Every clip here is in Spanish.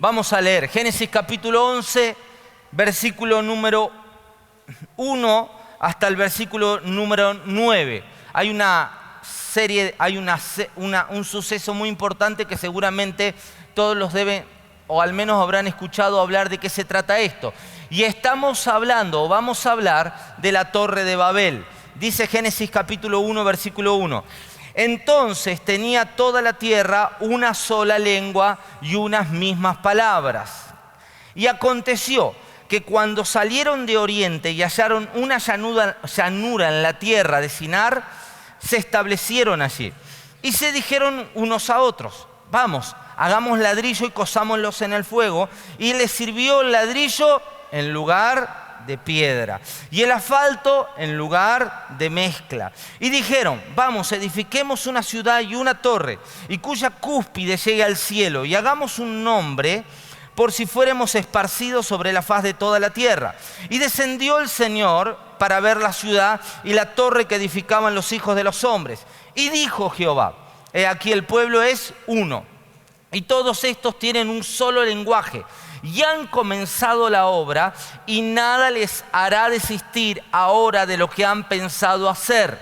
Vamos a leer Génesis capítulo 11, versículo número 1 hasta el versículo número 9. Hay un suceso muy importante que seguramente todos los deben, o al menos habrán escuchado hablar de qué se trata esto. Y vamos a hablar de la Torre de Babel. Dice Génesis capítulo 1, versículo 1. Entonces tenía toda la tierra una sola lengua y unas mismas palabras. Y aconteció que cuando salieron de oriente y hallaron una llanura en la tierra de Sinar, se establecieron allí. Y se dijeron unos a otros: vamos, hagamos ladrillo y cosámoslos en el fuego. Y les sirvió el ladrillo en lugar de piedra y el asfalto en lugar de mezcla. Y dijeron: vamos, edifiquemos una ciudad y una torre, y cuya cúspide llegue al cielo, y hagamos un nombre por si fuéramos esparcidos sobre la faz de toda la tierra. Y descendió el Señor para ver la ciudad y la torre que edificaban los hijos de los hombres. Y dijo Jehová: he aquí el pueblo es uno, y todos estos tienen un solo lenguaje, y han comenzado la obra, y nada les hará desistir ahora de lo que han pensado hacer.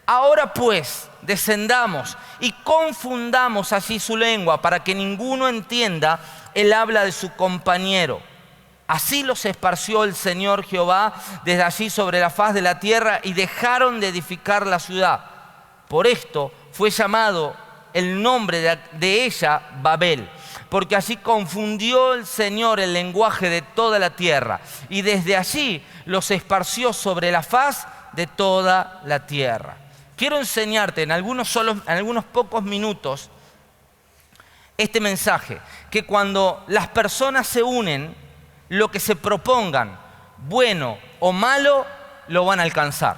Ahora pues, descendamos y confundamos allí su lengua, para que ninguno entienda el habla de su compañero. Así los esparció el Señor Jehová desde allí sobre la faz de la tierra, y dejaron de edificar la ciudad. Por esto fue llamado el nombre de ella Babel, porque así confundió el Señor el lenguaje de toda la tierra, y desde allí los esparció sobre la faz de toda la tierra. Quiero enseñarte en algunos pocos minutos este mensaje, que cuando las personas se unen, lo que se propongan, bueno o malo, lo van a alcanzar.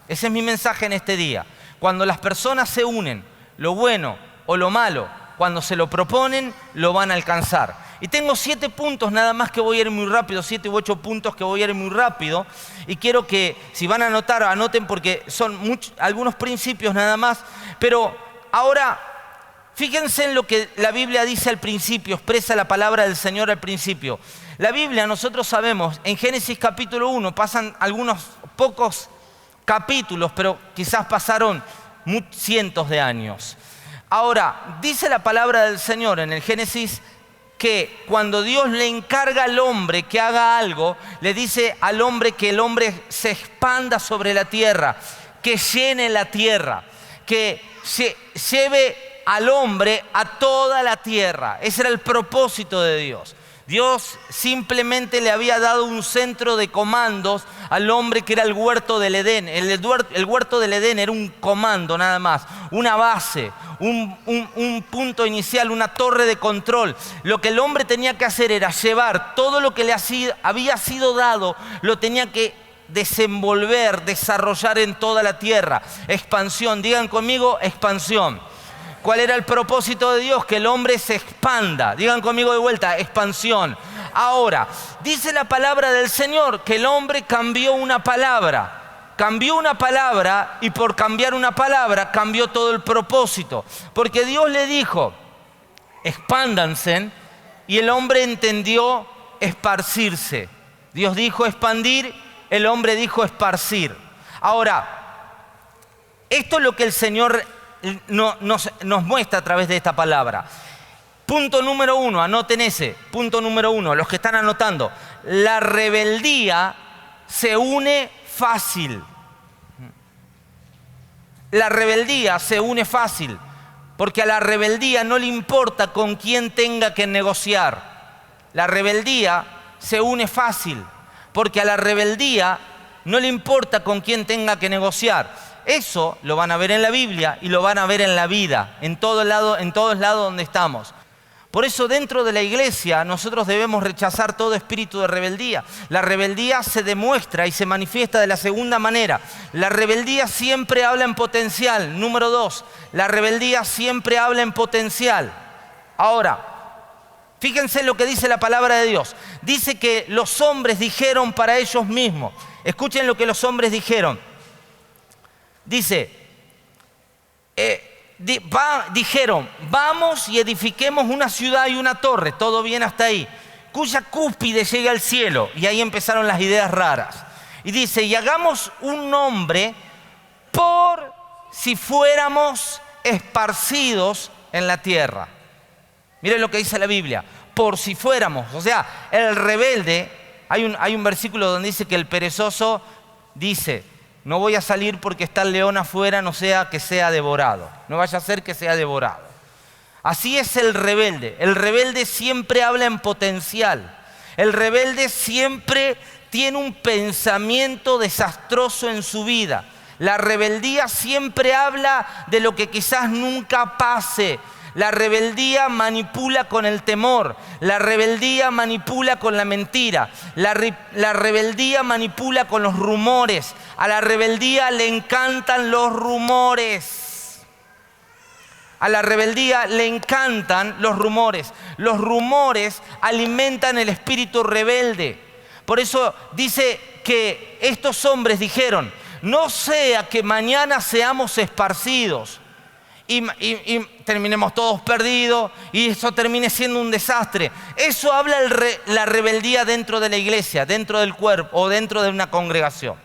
Ese es mi mensaje en este día. Cuando las personas se unen, lo bueno o lo malo, cuando se lo proponen, lo van a alcanzar. Y tengo 7 puntos nada más que voy a ir muy rápido, 7 u 8 puntos que voy a ir muy rápido. Y quiero que, si van a anotar, anoten, porque son algunos principios nada más. Pero ahora, fíjense en lo que la Biblia dice al principio, expresa la palabra del Señor al principio. La Biblia, nosotros sabemos, en Génesis capítulo 1 pasan algunos pocos capítulos, pero quizás pasaron cientos de años. Ahora, dice la palabra del Señor en el Génesis que cuando Dios le encarga al hombre que haga algo, le dice al hombre que el hombre se expanda sobre la tierra, que llene la tierra, que lleve al hombre a toda la tierra. Ese era el propósito de Dios. Dios simplemente le había dado un centro de comandos al hombre, que era el huerto del Edén. El huerto del Edén era un comando nada más, una base, un punto inicial, una torre de control. Lo que el hombre tenía que hacer era llevar todo lo que le había sido dado, lo tenía que desenvolver, desarrollar en toda la tierra. Expansión, digan conmigo, expansión. ¿Cuál era el propósito de Dios? Que el hombre se expanda. Digan conmigo de vuelta, expansión. Ahora, dice la palabra del Señor que el hombre cambió una palabra. Cambió una palabra, y por cambiar una palabra cambió todo el propósito. Porque Dios le dijo: expándanse, y el hombre entendió esparcirse. Dios dijo expandir, el hombre dijo esparcir. Ahora, esto es lo que el Señor nos muestra a través de esta palabra. Punto número 1, anoten ese. Punto número 1, los que están anotando. La rebeldía se une fácil. La rebeldía se une fácil, porque a la rebeldía no le importa con quién tenga que negociar. La rebeldía se une fácil, porque a la rebeldía no le importa con quién tenga que negociar. Eso lo van a ver en la Biblia y lo van a ver en la vida, en todos lados donde estamos. Por eso, dentro de la iglesia, nosotros debemos rechazar todo espíritu de rebeldía. La rebeldía se demuestra y se manifiesta de la segunda manera. La rebeldía siempre habla en potencial. Número 2, la rebeldía siempre habla en potencial. Ahora, fíjense lo que dice la palabra de Dios. Dice que los hombres dijeron para ellos mismos. Escuchen lo que los hombres dijeron. Dice, dijeron, vamos y edifiquemos una ciudad y una torre, todo bien hasta ahí, cuya cúspide llegue al cielo. Y ahí empezaron las ideas raras. Y dice, y hagamos un nombre por si fuéramos esparcidos en la tierra. Miren lo que dice la Biblia, por si fuéramos. O sea, el rebelde, hay un versículo donde dice que el perezoso dice, no voy a salir porque está el león afuera, no sea que sea devorado. No vaya a ser que sea devorado. Así es el rebelde. El rebelde siempre habla en potencial. El rebelde siempre tiene un pensamiento desastroso en su vida. La rebeldía siempre habla de lo que quizás nunca pase. La rebeldía manipula con el temor. La rebeldía manipula con la mentira. La rebeldía manipula con los rumores. A la rebeldía le encantan los rumores. A la rebeldía le encantan los rumores. Los rumores alimentan el espíritu rebelde. Por eso dice que estos hombres dijeron, no sea que mañana seamos esparcidos y terminemos todos perdidos y eso termine siendo un desastre. Eso habla la rebeldía dentro de la iglesia, dentro del cuerpo o dentro de una congregación.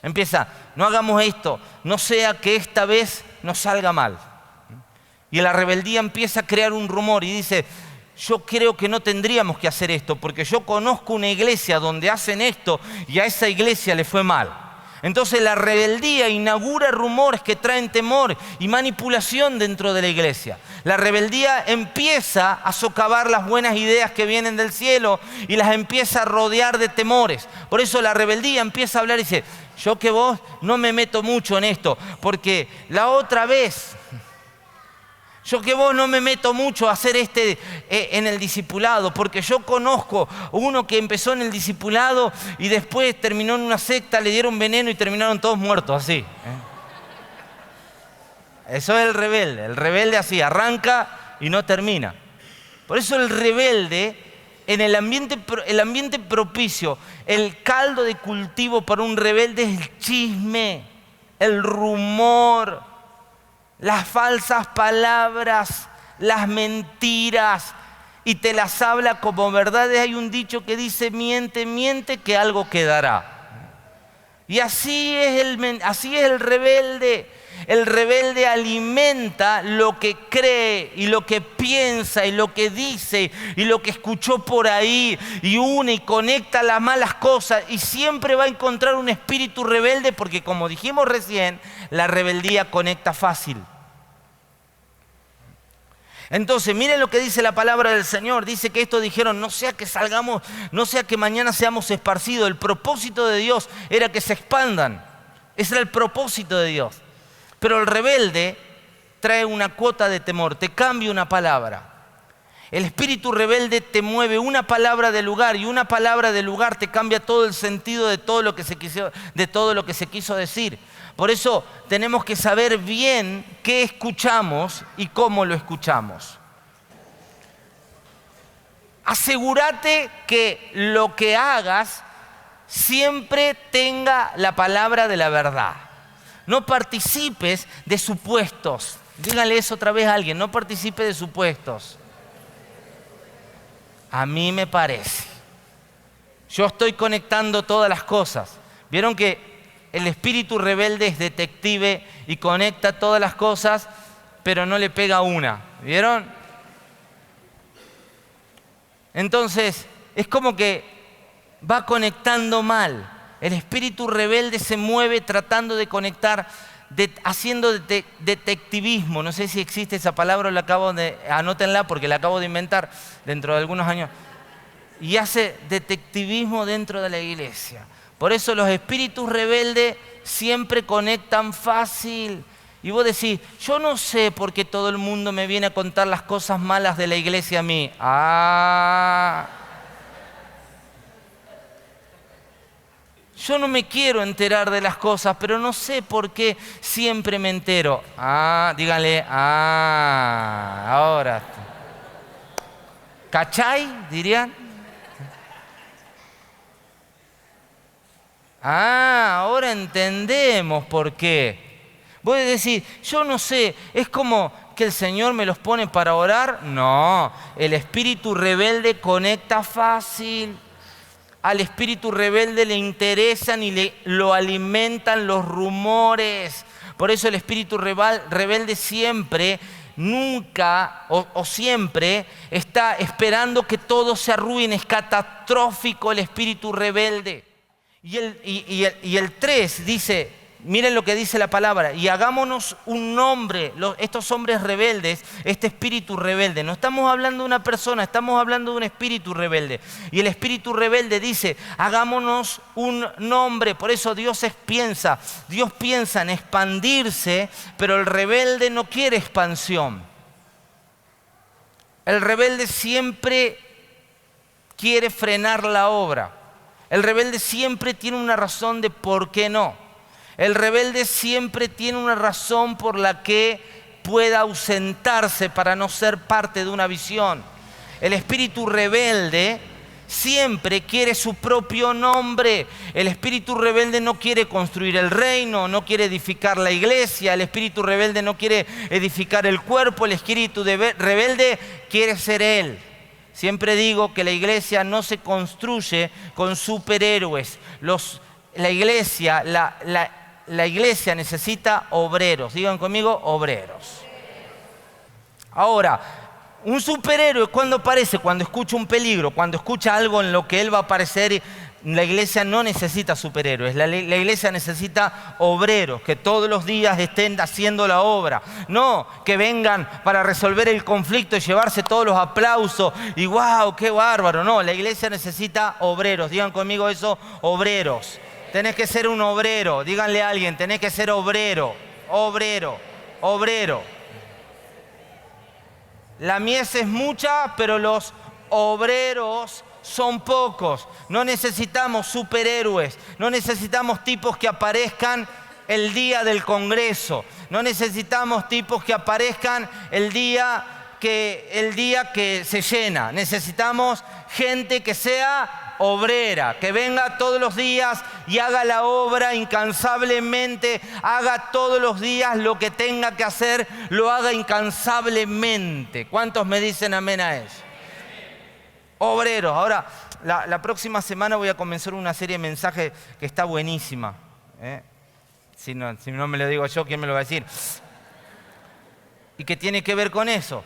Empieza, no hagamos esto, no sea que esta vez nos salga mal. Y la rebeldía empieza a crear un rumor y dice, yo creo que no tendríamos que hacer esto porque yo conozco una iglesia donde hacen esto y a esa iglesia le fue mal. Entonces la rebeldía inaugura rumores que traen temor y manipulación dentro de la iglesia. La rebeldía empieza a socavar las buenas ideas que vienen del cielo y las empieza a rodear de temores. Por eso la rebeldía empieza a hablar y dice, yo que vos no me meto mucho en esto, porque la otra vez... Yo que vos no me meto mucho a hacer en el discipulado, porque yo conozco uno que empezó en el discipulado y después terminó en una secta, le dieron veneno y terminaron todos muertos, así. Eso es el rebelde así, arranca y no termina. Por eso el rebelde, en el ambiente propicio, el caldo de cultivo para un rebelde es el chisme, el rumor, las falsas palabras, las mentiras, y te las habla como verdades. Hay un dicho que dice, miente, miente, que algo quedará. Y así es el rebelde. El rebelde alimenta lo que cree y lo que piensa y lo que dice y lo que escuchó por ahí y une y conecta las malas cosas y siempre va a encontrar un espíritu rebelde porque, como dijimos recién, la rebeldía conecta fácil. Entonces, miren lo que dice la palabra del Señor. Dice que estos dijeron, no sea que salgamos, no sea que mañana seamos esparcidos. El propósito de Dios era que se expandan. Ese era el propósito de Dios. Pero el rebelde trae una cuota de temor, te cambia una palabra. El espíritu rebelde te mueve una palabra de lugar y una palabra de lugar te cambia todo el sentido de todo lo que se quiso decir. Por eso tenemos que saber bien qué escuchamos y cómo lo escuchamos. Asegúrate que lo que hagas siempre tenga la palabra de la verdad. No participes de supuestos. Dígale eso otra vez a alguien, no participe de supuestos. A mí me parece. Yo estoy conectando todas las cosas. ¿Vieron que el espíritu rebelde es detective y conecta todas las cosas, pero no le pega una? ¿Vieron? Entonces, es como que va conectando mal. El espíritu rebelde se mueve tratando de conectar, haciendo detectivismo. No sé si existe esa palabra, anótenla porque la acabo de inventar dentro de algunos años. Y hace detectivismo dentro de la iglesia. Por eso los espíritus rebeldes siempre conectan fácil. Y vos decís, yo no sé por qué todo el mundo me viene a contar las cosas malas de la iglesia a mí. Yo no me quiero enterar de las cosas, pero no sé por qué siempre me entero. Díganle, ahora. ¿Cachai? Dirían. Ahora entendemos por qué. Vos decís, yo no sé, es como que el Señor me los pone para orar. No, el espíritu rebelde conecta fácil. Al espíritu rebelde le interesan y lo alimentan los rumores. Por eso el espíritu rebelde siempre, nunca o siempre está esperando que todo se arruine. Es catastrófico el espíritu rebelde. Y el 3 dice, miren lo que dice la palabra, y hagámonos un nombre, estos hombres rebeldes, este espíritu rebelde. No estamos hablando de una persona, estamos hablando de un espíritu rebelde. Y el espíritu rebelde dice, hagámonos un nombre. Por eso Dios piensa en expandirse, pero el rebelde no quiere expansión. El rebelde siempre quiere frenar la obra. El rebelde siempre tiene una razón de por qué no. El rebelde siempre tiene una razón por la que pueda ausentarse para no ser parte de una visión. El espíritu rebelde siempre quiere su propio nombre. El espíritu rebelde no quiere construir el reino, no quiere edificar la iglesia. El espíritu rebelde no quiere edificar el cuerpo. El espíritu rebelde quiere ser él. Siempre digo que la iglesia no se construye con superhéroes. La iglesia necesita obreros. Digan conmigo, obreros. Ahora, un superhéroe, ¿cuándo aparece? Cuando escucha un peligro, cuando escucha algo en lo que él va a aparecer. La iglesia no necesita superhéroes, la iglesia necesita obreros que todos los días estén haciendo la obra. No que vengan para resolver el conflicto y llevarse todos los aplausos y ¡wow, qué bárbaro! No, la iglesia necesita obreros. Digan conmigo eso, obreros. Tenés que ser un obrero. Díganle a alguien, tenés que ser obrero. Obrero, obrero. La mies es mucha, pero los obreros son pocos. No necesitamos superhéroes. No necesitamos tipos que aparezcan el día del Congreso. No necesitamos tipos que aparezcan el día que se llena. Necesitamos gente que sea obrera, que venga todos los días y haga la obra incansablemente, haga todos los días lo que tenga que hacer, lo haga incansablemente. ¿Cuántos me dicen amén a eso? Obreros. Ahora, la próxima semana voy a comenzar una serie de mensajes que está buenísima. Si no me lo digo yo, ¿quién me lo va a decir? Y que tiene que ver con eso.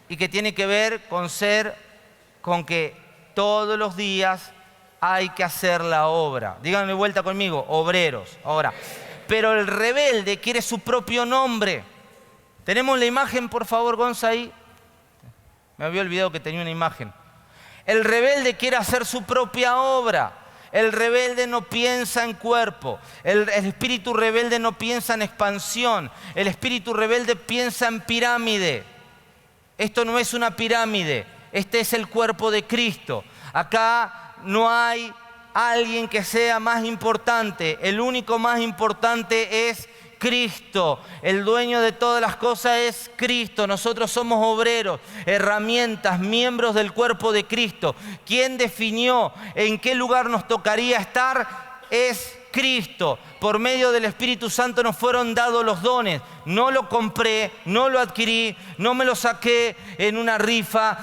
Y que tiene que ver con que todos los días hay que hacer la obra. Díganme vuelta conmigo, obreros. Ahora, pero el rebelde quiere su propio nombre. ¿Tenemos la imagen, por favor, Gonza, ahí? Me había olvidado que tenía una imagen. El rebelde quiere hacer su propia obra. El rebelde no piensa en cuerpo. El espíritu rebelde no piensa en expansión. El espíritu rebelde piensa en pirámide. Esto no es una pirámide. Este es el cuerpo de Cristo. Acá no hay alguien que sea más importante. El único más importante es Cristo. El dueño de todas las cosas es Cristo. Nosotros somos obreros, herramientas, miembros del cuerpo de Cristo. ¿Quién definió en qué lugar nos tocaría estar? Es Cristo. Por medio del Espíritu Santo nos fueron dados los dones. No lo compré, no lo adquirí, no me lo saqué en una rifa.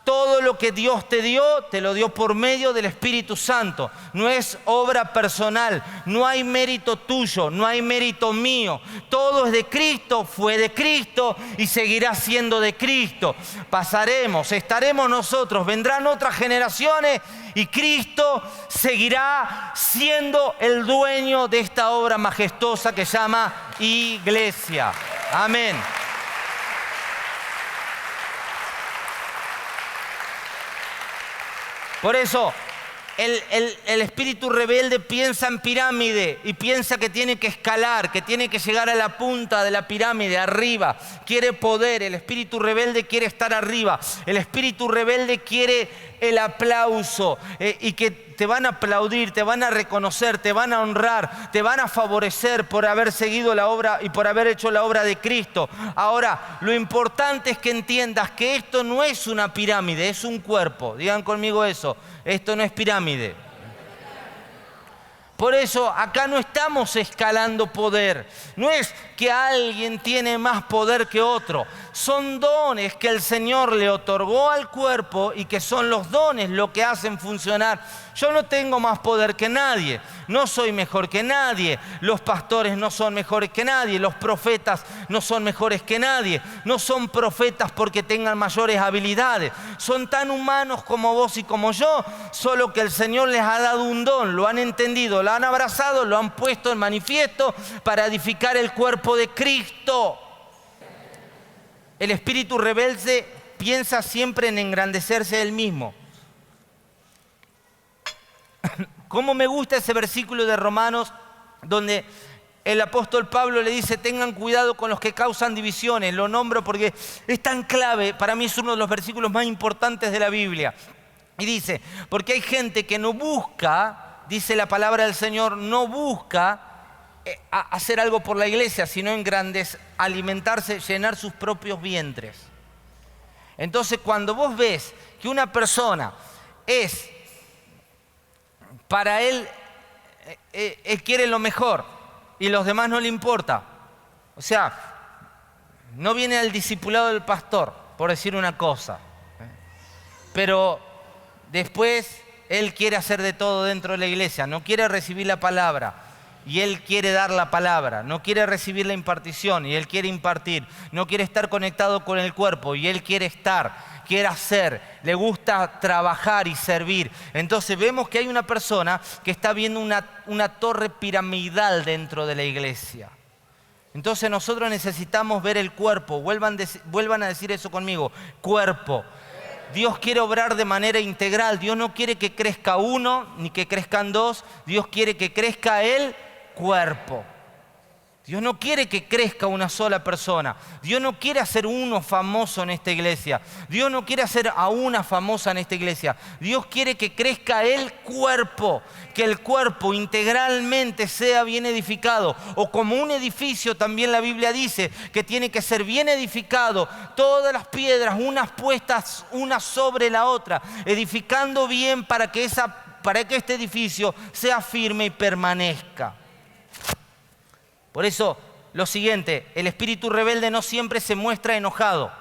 Todo lo que Dios te lo dio por medio del Espíritu Santo. No es obra personal, no hay mérito tuyo, no hay mérito mío. Todo es de Cristo, fue de Cristo y seguirá siendo de Cristo. Pasaremos, estaremos nosotros, vendrán otras generaciones y Cristo seguirá siendo el dueño de esta obra majestuosa que se llama iglesia. Amén. Por eso, el espíritu rebelde piensa en pirámide y piensa que tiene que escalar, que tiene que llegar a la punta de la pirámide, arriba. Quiere poder, el espíritu rebelde quiere estar arriba. El espíritu rebelde quiere el aplauso y que te van a aplaudir, te van a reconocer, te van a honrar, te van a favorecer por haber seguido la obra y por haber hecho la obra de Cristo. Ahora, lo importante es que entiendas que esto no es una pirámide, es un cuerpo. Digan conmigo eso, esto no es pirámide. Por eso acá no estamos escalando poder. No es que alguien tiene más poder que otro. Son dones que el Señor le otorgó al cuerpo y que son los dones lo que hacen funcionar. Yo no tengo más poder que nadie. No soy mejor que nadie. Los pastores no son mejores que nadie. Los profetas no son mejores que nadie. No son profetas porque tengan mayores habilidades. Son tan humanos como vos y como yo, solo que el Señor les ha dado un don. Lo han entendido, lo han abrazado, lo han puesto en manifiesto para edificar el cuerpo de Cristo. El espíritu rebelde piensa siempre en engrandecerse él mismo. Cómo me gusta ese versículo de Romanos donde el apóstol Pablo le dice: tengan cuidado con los que causan divisiones. Lo nombro porque es tan clave, para mí es uno de los versículos más importantes de la Biblia. Y dice, porque hay gente que no busca, dice la palabra del Señor, no busca hacer algo por la iglesia, sino en grandes, alimentarse, llenar sus propios vientres. Entonces, cuando vos ves que una persona es, para él quiere lo mejor y los demás no le importa, o sea, no viene al discipulado del pastor, por decir una cosa, pero después él quiere hacer de todo dentro de la iglesia, no quiere recibir la palabra y él quiere dar la palabra, no quiere recibir la impartición y él quiere impartir, no quiere estar conectado con el cuerpo y él quiere estar, quiere hacer, le gusta trabajar y servir. Entonces vemos que hay una persona que está viendo una torre piramidal dentro de la iglesia. Entonces nosotros necesitamos ver el cuerpo. Vuelvan a decir eso conmigo: cuerpo. Dios quiere obrar de manera integral. Dios no quiere que crezca uno ni que crezcan dos. Dios quiere que crezca el cuerpo. Dios no quiere que crezca una sola persona. Dios no quiere hacer uno famoso en esta iglesia. Dios no quiere hacer a una famosa en esta iglesia. Dios quiere que crezca el cuerpo, que el cuerpo integralmente sea bien edificado. O como un edificio, también la Biblia dice que tiene que ser bien edificado. Todas las piedras, unas puestas una sobre la otra, edificando bien para que este edificio sea firme y permanezca. Por eso, lo siguiente, el espíritu rebelde no siempre se muestra enojado.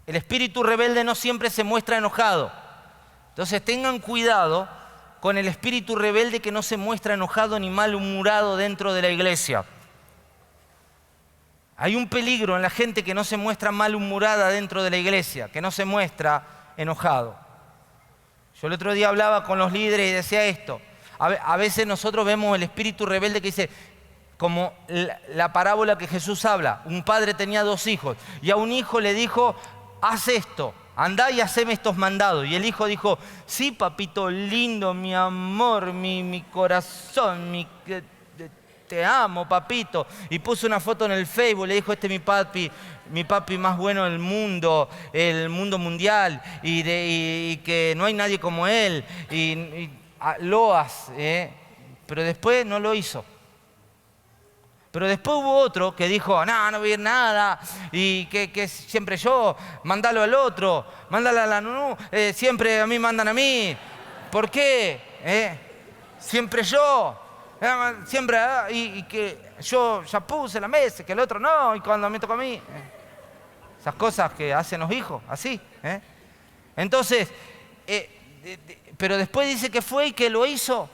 El espíritu rebelde no siempre se muestra enojado. Entonces tengan cuidado con el espíritu rebelde que no se muestra enojado ni malhumorado dentro de la iglesia. Hay un peligro en la gente que no se muestra malhumorada dentro de la iglesia, que no se muestra enojado. Yo el otro día hablaba con los líderes y decía esto. A veces nosotros vemos el espíritu rebelde que dice, como la parábola que Jesús habla. Un padre tenía 2 hijos y a un hijo le dijo: haz esto, andá y haceme estos mandados. Y el hijo dijo: sí, papito lindo, mi amor, mi corazón, te amo, papito. Y puso una foto en el Facebook, le dijo: este es mi papi más bueno del mundo, el mundo mundial, y que no hay nadie como él, loas, pero después no lo hizo. Pero después hubo otro que dijo: no voy a ir nada, y que siempre yo, mandalo al otro, mándale a la Nunu, siempre a mí mandan a mí. ¿Por qué? Siempre yo, siempre, y que yo ya puse la mesa, que el otro no, y cuando me toca a mí. Esas cosas que hacen los hijos, así. Entonces, pero después dice que fue y que lo hizo.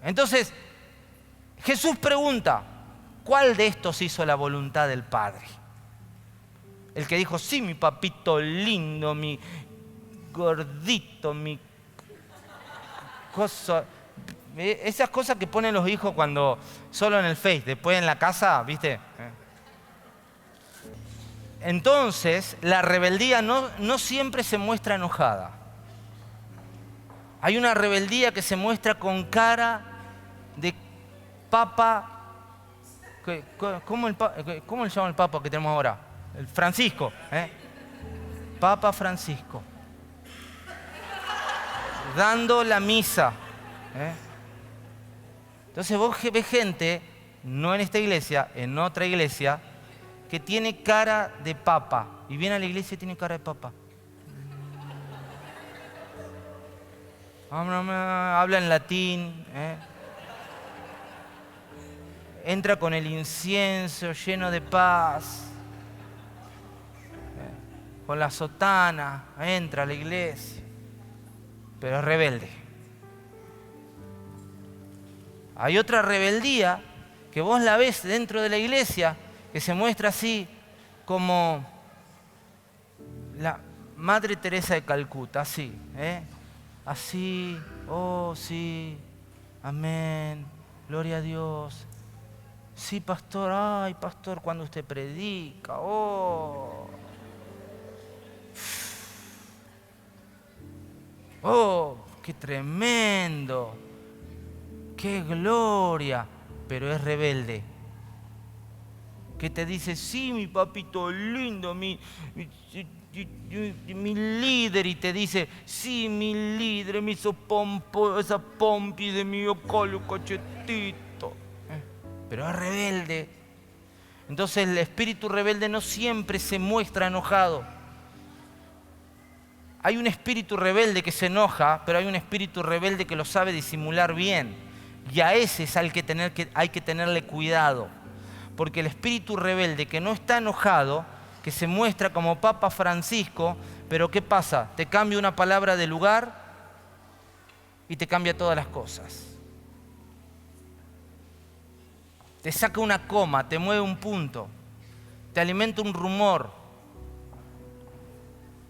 Entonces, Jesús pregunta: ¿cuál de estos hizo la voluntad del Padre? El que dijo: sí, mi papito lindo, mi gordito, mi cosa. Esas cosas que ponen los hijos cuando solo en el Face, después en la casa, ¿viste? Entonces, la rebeldía no siempre se muestra enojada. Hay una rebeldía que se muestra con cara de papa. ¿Cómo le llama el papa que tenemos ahora? El Francisco. Papa Francisco. Dando la misa. Entonces vos ves gente, no en esta iglesia, en otra iglesia, que tiene cara de papa. Y viene a la iglesia y tiene cara de papa. habla en latín, entra con el incienso lleno de paz, con la sotana, entra a la iglesia, pero es rebelde. Hay otra rebeldía que vos la ves dentro de la iglesia, que se muestra así como la Madre Teresa de Calcuta, así, así, oh sí, amén, gloria a Dios. Sí, pastor, ay, pastor, cuando usted predica, oh, qué tremendo, qué gloria, pero es rebelde. Que te dice, sí, mi papito lindo, mi líder, y te dice, sí, mi líder, me hizo esa pompi de mi colo cachetito. Pero es rebelde. Entonces el espíritu rebelde no siempre se muestra enojado. Hay un espíritu rebelde que se enoja, pero hay un espíritu rebelde que lo sabe disimular bien. Y a ese es al que hay que tenerle cuidado. Porque el espíritu rebelde que no está enojado, que se muestra como Papa Francisco, pero ¿qué pasa? Te cambia una palabra de lugar y te cambia todas las cosas. Te saca una coma, te mueve un punto, te alimenta un rumor,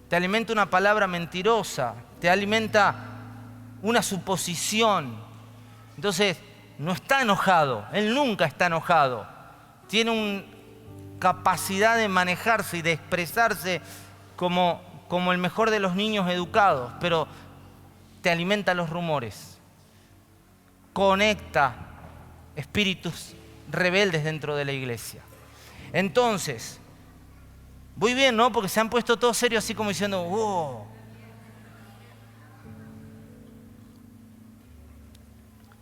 te alimenta una palabra mentirosa, te alimenta una suposición. Entonces, no está enojado, él nunca está enojado. Tiene una capacidad de manejarse y de expresarse como el mejor de los niños educados, pero te alimenta los rumores, conecta espíritus rebeldes dentro de la iglesia. Entonces, muy bien, ¿no? Porque se han puesto todos serios así como diciendo, wow.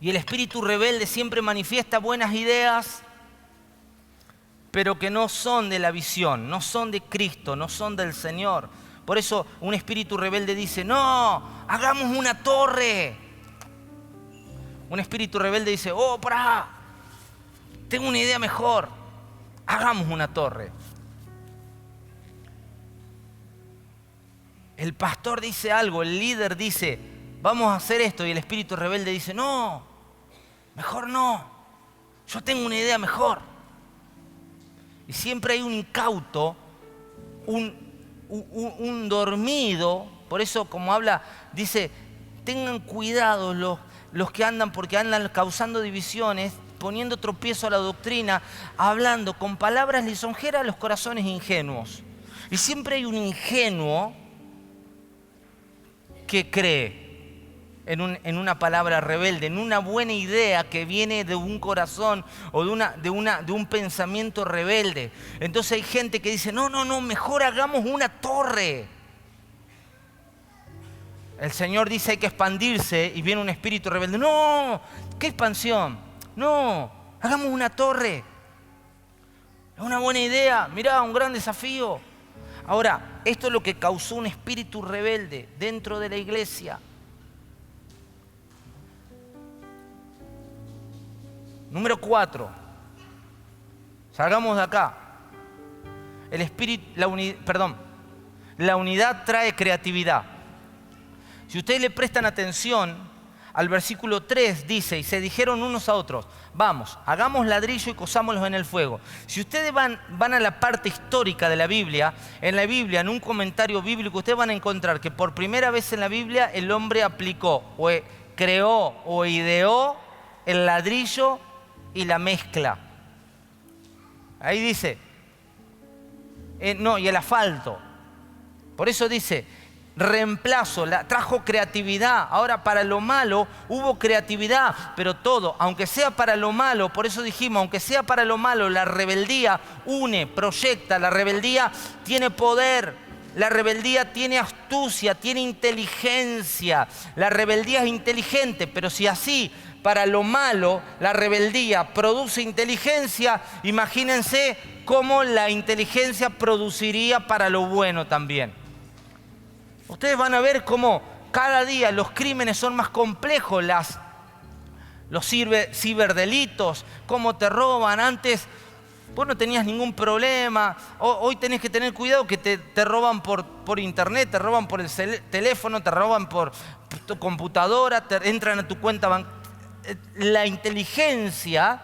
Y el espíritu rebelde siempre manifiesta buenas ideas, pero que no son de la visión, no son de Cristo, no son del Señor. Por eso un espíritu rebelde dice, no, hagamos una torre. Un espíritu rebelde dice, oh, pará, tengo una idea mejor, hagamos una torre. El pastor dice algo, el líder dice, vamos a hacer esto, y el espíritu rebelde dice, no, mejor no, yo tengo una idea mejor. Y siempre hay un incauto, un dormido. Por eso, como habla, dice, tengan cuidado los que andan, porque andan causando divisiones, poniendo tropiezo a la doctrina, hablando con palabras lisonjeras a los corazones ingenuos. Y siempre hay un ingenuo que cree en una palabra rebelde, en una buena idea que viene de un corazón o de un pensamiento rebelde. Entonces hay gente que dice, no, mejor hagamos una torre. El Señor dice hay que expandirse y viene un espíritu rebelde. No, ¿qué expansión? No, hagamos una torre. Es una buena idea, mirá, un gran desafío. Ahora, esto es lo que causó un espíritu rebelde dentro de la iglesia. Número 4. Salgamos de acá. La unidad trae creatividad. Si ustedes le prestan atención, al versículo 3 dice, y se dijeron unos a otros, vamos, hagamos ladrillo y cosámoslos en el fuego. Si ustedes van a la parte histórica de la Biblia, en un comentario bíblico, ustedes van a encontrar que por primera vez en la Biblia el hombre aplicó, o creó o ideó el ladrillo y la mezcla. Ahí dice, y el asfalto. Por eso dice, reemplazo, trajo creatividad. Ahora para lo malo hubo creatividad, pero todo, aunque sea para lo malo, por eso dijimos, aunque sea para lo malo, la rebeldía une, proyecta, la rebeldía tiene poder, la rebeldía tiene astucia, tiene inteligencia. La rebeldía es inteligente, pero si así para lo malo la rebeldía produce inteligencia, imagínense cómo la inteligencia produciría para lo bueno también. Ustedes van a ver cómo cada día los crímenes son más complejos, los ciberdelitos, cómo te roban. Antes vos no tenías ningún problema. Hoy tenés que tener cuidado que te roban por internet, te roban por el teléfono, te roban por tu computadora, te entran a tu cuenta bancaria. La inteligencia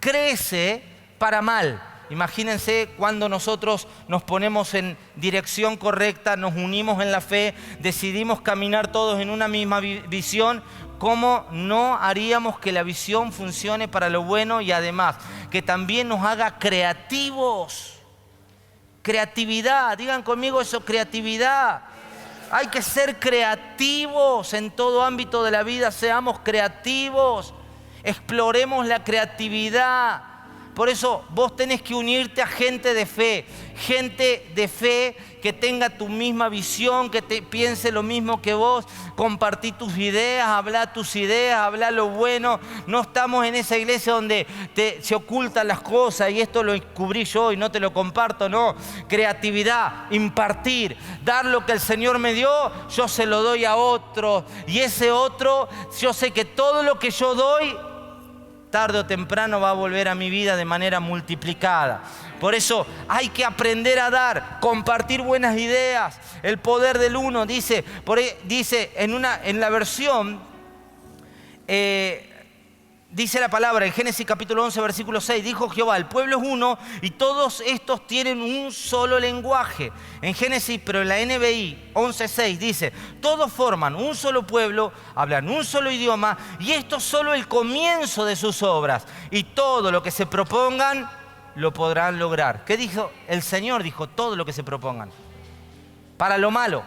crece para mal. Imagínense cuando nosotros nos ponemos en dirección correcta, nos unimos en la fe, decidimos caminar todos en una misma visión, ¿cómo no haríamos que la visión funcione para lo bueno y además que también nos haga creativos? Creatividad, digan conmigo eso, creatividad. Hay que ser creativos en todo ámbito de la vida, seamos creativos, exploremos la creatividad. Por eso vos tenés que unirte a gente de fe que tenga tu misma visión, que piense lo mismo que vos, compartí tus ideas, habla tus ideas, habla lo bueno. No estamos en esa iglesia donde se ocultan las cosas y esto lo descubrí yo y no te lo comparto, no. Creatividad, impartir, dar lo que el Señor me dio, yo se lo doy a otro. Y ese otro, yo sé que todo lo que yo doy, tarde o temprano va a volver a mi vida de manera multiplicada. Por eso hay que aprender a dar, compartir buenas ideas. El poder del uno, dice en la versión, dice la palabra en Génesis capítulo 11, versículo 6, dijo Jehová, el pueblo es uno y todos estos tienen un solo lenguaje. En Génesis, pero en la NBI 11:6 dice, todos forman un solo pueblo, hablan un solo idioma y esto es solo el comienzo de sus obras. Y todo lo que se propongan, lo podrán lograr. ¿Qué dijo? El Señor dijo, todo lo que se propongan. Para lo malo.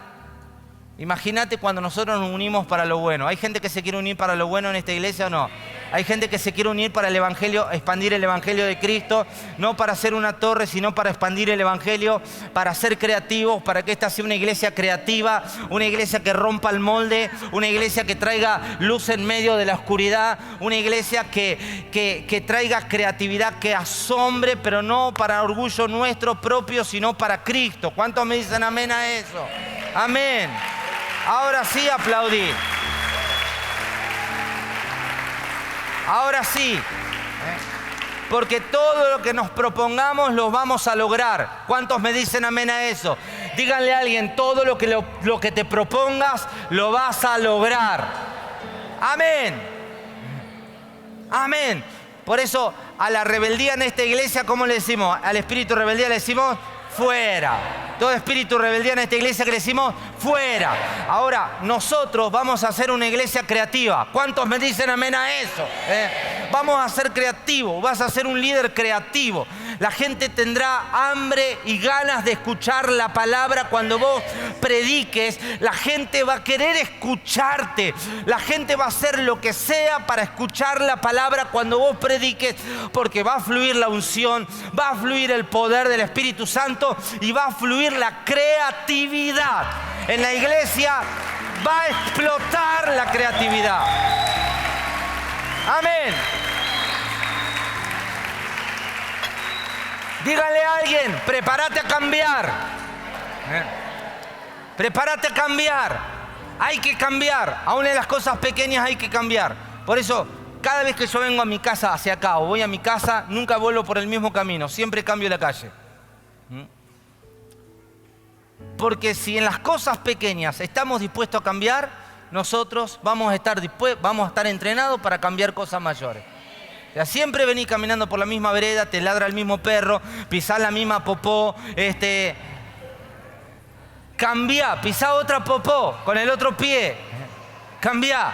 Imagínate cuando nosotros nos unimos para lo bueno. ¿Hay gente que se quiere unir para lo bueno en esta iglesia o no? Hay gente que se quiere unir para el evangelio, expandir el evangelio de Cristo, no para hacer una torre, sino para expandir el evangelio, para ser creativos, para que esta sea una iglesia creativa, una iglesia que rompa el molde, una iglesia que traiga luz en medio de la oscuridad, una iglesia que traiga creatividad, que asombre, pero no para orgullo nuestro propio, sino para Cristo. ¿Cuántos me dicen amén a eso? Amén. Ahora sí aplaudí. Ahora sí. Porque todo lo que nos propongamos lo vamos a lograr. ¿Cuántos me dicen amén a eso? Díganle a alguien, todo lo que te propongas lo vas a lograr. Amén. Amén. Por eso a la rebeldía en esta iglesia, ¿cómo le decimos? Al espíritu de rebeldía le decimos fuera. Todo espíritu de rebeldía en esta iglesia que le decimos fuera. Ahora, nosotros vamos a hacer una iglesia creativa. ¿Cuántos me dicen amén a eso? Vamos a ser creativos, vas a ser un líder creativo. La gente tendrá hambre y ganas de escuchar la palabra cuando vos prediques. La gente va a querer escucharte. La gente va a hacer lo que sea para escuchar la palabra cuando vos prediques, porque va a fluir la unción, va a fluir el poder del Espíritu Santo y va a fluir la creatividad. En la iglesia va a explotar la creatividad. Amén. Dígale a alguien, prepárate a cambiar. Prepárate a cambiar. Hay que cambiar. Aún en las cosas pequeñas hay que cambiar. Por eso, cada vez que yo vengo a mi casa hacia acá o voy a mi casa, nunca vuelvo por el mismo camino. Siempre cambio la calle. Porque si en las cosas pequeñas estamos dispuestos a cambiar, nosotros vamos a estar entrenados para cambiar cosas mayores. O sea, siempre venís caminando por la misma vereda, te ladra el mismo perro, pisás la misma popó, cambiá, pisá otra popó con el otro pie, cambiá.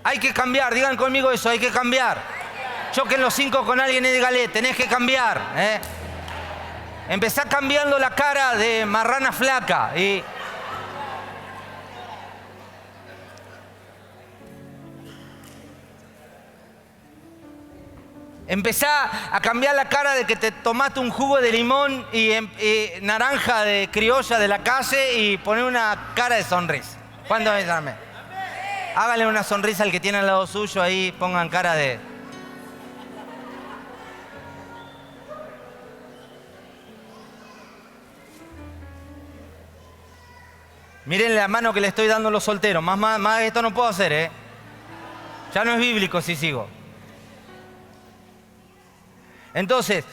Hay que cambiar, digan conmigo eso, hay que cambiar. Choquen los 5 con alguien y dígale, tenés que cambiar. Empezá cambiando la cara de marrana flaca y empezá a cambiar la cara de que te tomaste un jugo de limón y naranja de criolla de la calle y poné una cara de sonrisa. ¿Cuándo me llame? Háganle una sonrisa al que tiene al lado suyo ahí, pongan cara de... Miren la mano que le estoy dando a los solteros. Más esto no puedo hacer, ¿eh? Ya no es bíblico si sigo. Entonces,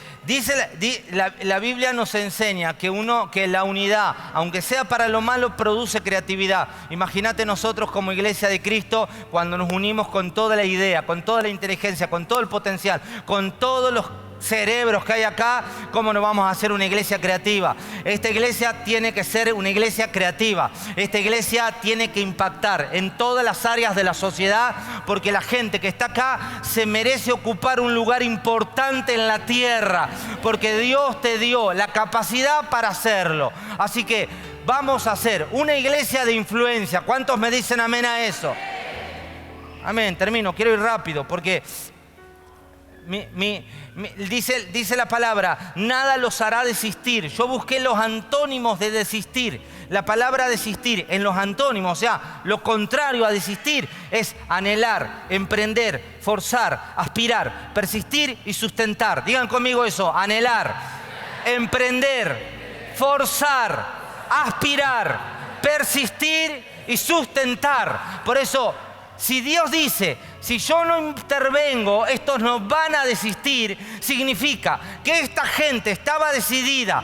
la Biblia nos enseña que la unidad, aunque sea para lo malo, produce creatividad. Imagínate nosotros como Iglesia de Cristo, cuando nos unimos con toda la idea, con toda la inteligencia, con todo el potencial, con todos los cerebros que hay acá, ¿cómo no vamos a hacer una iglesia creativa? Esta iglesia tiene que ser una iglesia creativa. Esta iglesia tiene que impactar en todas las áreas de la sociedad, porque la gente que está acá se merece ocupar un lugar importante en la tierra, porque Dios te dio la capacidad para hacerlo. Así que vamos a hacer una iglesia de influencia. ¿Cuántos me dicen amén a eso? Amén, termino, quiero ir rápido porque dice la palabra, nada los hará desistir. Yo busqué los antónimos de desistir. La palabra desistir en los antónimos, o sea, lo contrario a desistir, es anhelar, emprender, forzar, aspirar, persistir y sustentar. Digan conmigo eso, anhelar, emprender, forzar, aspirar, persistir y sustentar. Por eso, si Dios dice, si yo no intervengo, estos no van a desistir, significa que esta gente estaba decidida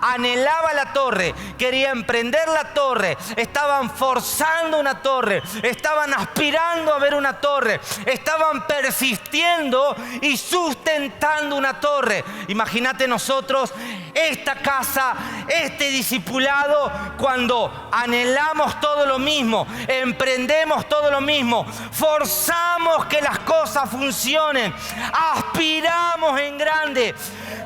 anhelaba la torre, quería emprender la torre, estaban forzando una torre, estaban aspirando a ver una torre, estaban persistiendo y sustentando una torre. Imagínate nosotros, esta casa, este discipulado, cuando anhelamos todo lo mismo, emprendemos todo lo mismo, forzamos que las cosas funcionen, aspiramos en grande,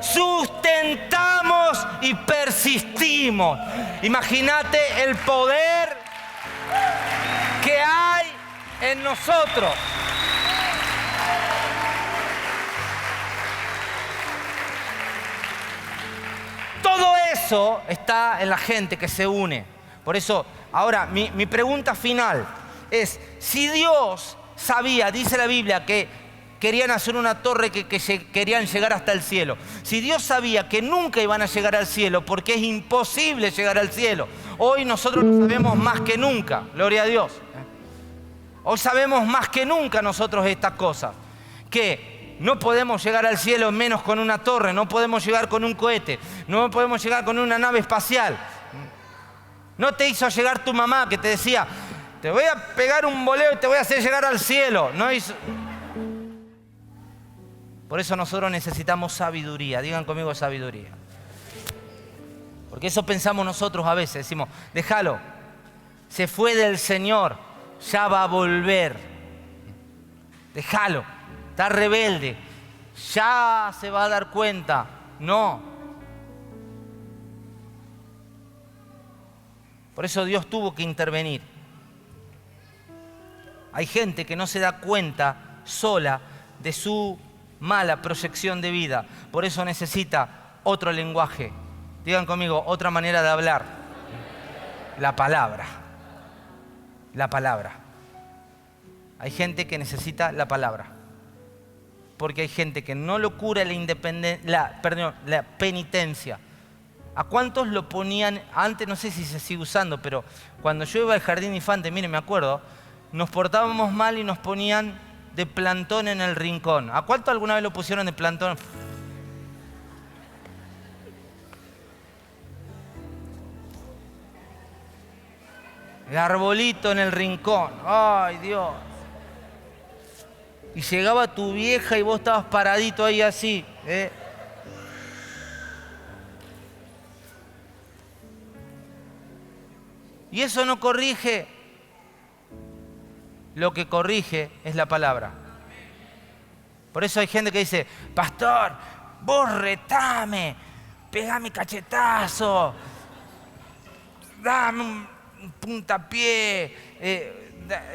sustentamos y persistimos. Imagínate el poder que hay en nosotros. Todo eso está en la gente que se une. Por eso, ahora, mi pregunta final es, si Dios sabía, dice la Biblia, que querían hacer una torre que querían llegar hasta el cielo. Si Dios sabía que nunca iban a llegar al cielo, porque es imposible llegar al cielo, hoy nosotros lo sabemos más que nunca, gloria a Dios. Hoy sabemos más que nunca nosotros estas cosas, que no podemos llegar al cielo menos con una torre, no podemos llegar con un cohete, no podemos llegar con una nave espacial. No te hizo llegar tu mamá que te decía, te voy a pegar un boleo y te voy a hacer llegar al cielo. No hizo... Por eso nosotros necesitamos sabiduría. Digan conmigo sabiduría. Porque eso pensamos nosotros a veces. Decimos, déjalo. Se fue del Señor. Ya va a volver. Déjalo. Está rebelde. Ya se va a dar cuenta. No. Por eso Dios tuvo que intervenir. Hay gente que no se da cuenta sola de su mala proyección de vida. Por eso necesita otro lenguaje. Digan conmigo, otra manera de hablar. La palabra. La palabra. Hay gente que necesita la palabra. Porque hay gente que no lo cura la penitencia. ¿A cuántos lo ponían? Antes no sé si se sigue usando, pero cuando yo iba al jardín infante, miren, me acuerdo, nos portábamos mal y nos ponían de plantón en el rincón. ¿A cuánto alguna vez lo pusieron de plantón? El arbolito en el rincón. ¡Ay, Dios! Y llegaba tu vieja y vos estabas paradito ahí así, ¿eh? Y eso no corrige. Lo que corrige es la palabra. Por eso hay gente que dice, pastor, vos retame, pegame cachetazo, dame un puntapié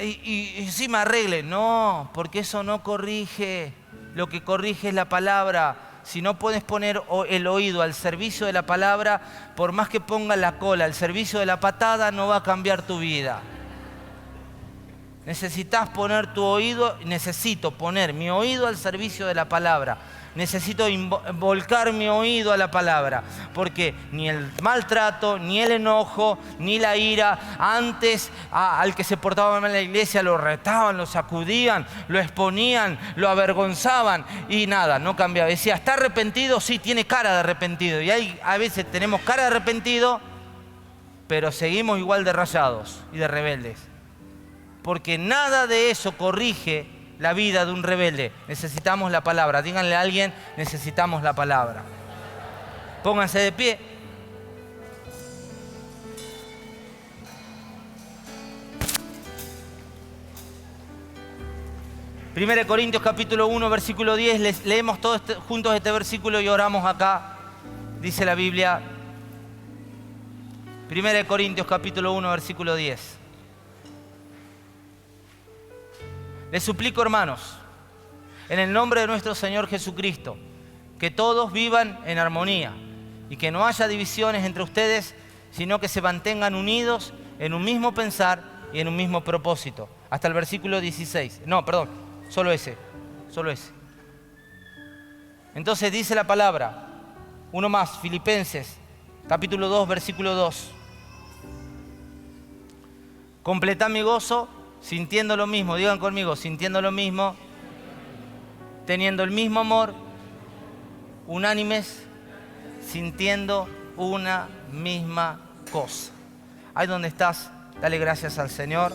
y encima arregle. No, porque eso no corrige. Lo que corrige es la palabra. Si no puedes poner el oído al servicio de la palabra, por más que pongas la cola al servicio de la patada, no va a cambiar tu vida. Necesito poner mi oído al servicio de la palabra. necesito volcar mi oído a la palabra, porque ni el maltrato, ni el enojo, ni la ira, antes al que se portaba mal en la iglesia lo retaban, lo sacudían, lo exponían, lo avergonzaban y nada, no cambiaba. Decía, ¿está arrepentido? Sí, tiene cara de arrepentido. Y a veces tenemos cara de arrepentido, pero seguimos igual de rayados y de rebeldes. Porque nada de eso corrige la vida de un rebelde. Necesitamos la palabra. Díganle a alguien, necesitamos la palabra. Pónganse de pie. Primera de Corintios capítulo 1, versículo 10. Leemos todos juntos este versículo y oramos acá. Dice la Biblia. Primera de Corintios capítulo 1, versículo 10. Les suplico, hermanos, en el nombre de nuestro Señor Jesucristo, que todos vivan en armonía y que no haya divisiones entre ustedes, sino que se mantengan unidos en un mismo pensar y en un mismo propósito. Hasta el versículo 16. No, perdón, solo ese. Entonces dice la palabra, uno más, Filipenses, capítulo 2, versículo 2. Completad mi gozo sintiendo lo mismo, digan conmigo, sintiendo lo mismo, teniendo el mismo amor, unánimes, sintiendo una misma cosa. Ahí donde estás, dale gracias al Señor.